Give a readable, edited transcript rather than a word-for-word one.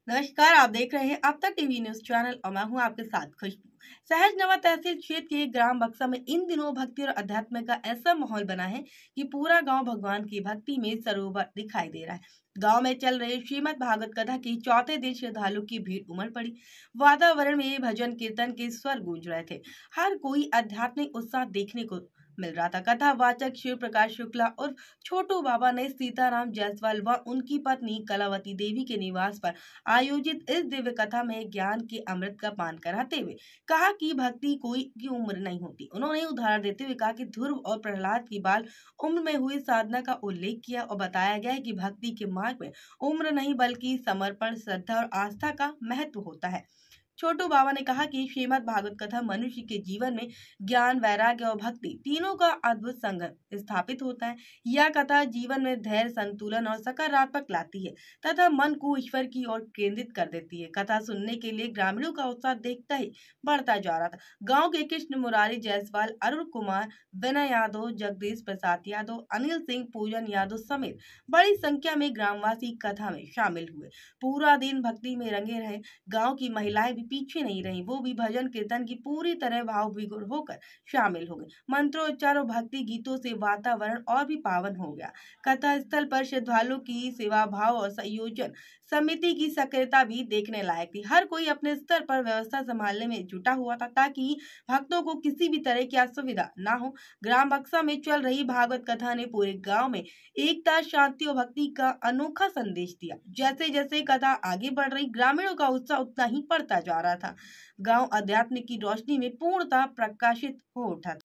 नमस्कार, आप देख रहे हैं अब तक टीवी न्यूज चैनल और मैं हूं आपके साथ खुशबू। सहजनवा तहसील क्षेत्र के ग्राम बक्सा में इन दिनों भक्ति और अध्यात्म का ऐसा माहौल बना है कि पूरा गांव भगवान की भक्ति में सरोवर दिखाई दे रहा है। गांव में चल रहे श्रीमद् भागवत कथा की चौथे दिन श्रद्धालु की भीड़ उमड़ पड़ी। वातावरण में भजन कीर्तन के स्वर गूंज रहे थे। हर कोई आध्यात्मिक उत्साह देखने को मिल रहा था। कथा वाचक शिव प्रकाश शुक्ला और छोटू बाबा ने सीताराम जायसवाल व उनकी पत्नी कलावती देवी के निवास पर आयोजित इस दिव्य कथा में ज्ञान के अमृत का पान कराते हुए कहा कि भक्ति कोई की उम्र नहीं होती। उन्होंने उदाहरण देते हुए कहा कि ध्रुव और प्रहलाद की बाल उम्र में हुई साधना का उल्लेख किया और बताया गया है कि भक्ति के मार्ग में उम्र नहीं बल्कि समर्पण, श्रद्धा और आस्था का महत्व होता है। छोटू बाबा ने कहा कि श्रीमद् भागवत कथा मनुष्य के जीवन में ज्ञान, वैराग्य और भक्ति तीनों का अद्भुत संगम स्थापित होता है। यह कथा जीवन में धैर्य, संतुलन और सकारात्मक लाती है तथा मन को ईश्वर की ओर केंद्रित कर देती है। कथा सुनने के लिए ग्रामीणों का उत्साह देखता ही बढ़ता जा रहा था। गांव के कृष्ण मुरारी जायसवाल, अरुण कुमार, विनय यादव, जगदीश प्रसाद यादव, अनिल सिंह, पूजन यादव समेत बड़ी संख्या में ग्रामवासी कथा में शामिल हुए। पूरा दिन भक्ति में रंगे रहे। गांव की महिलाएं भी पीछे नहीं रहीं, वो भी भजन कीर्तन की पूरी तरह भाव विभोर होकर शामिल हो गए। मंत्रोच्चार और भक्ति गीतों से वातावरण और भी पावन हो गया। कथा स्थल पर श्रद्धालुओं की सेवा भाव और संयोजन समिति की सक्रियता भी देखने लायक थी। हर कोई अपने स्तर पर व्यवस्था संभालने में जुटा हुआ था ताकि भक्तों को किसी भी तरह की असुविधा न हो। ग्राम बक्सा में चल रही भागवत कथा ने पूरे गांव में एकता, शांति और भक्ति का अनोखा संदेश दिया। जैसे जैसे कथा आगे बढ़ रही, ग्रामीणों का उत्साह उतना ही बढ़ता जा रहा था। गांव अध्यात्म की रोशनी में पूर्णतः प्रकाशित हो उठा था।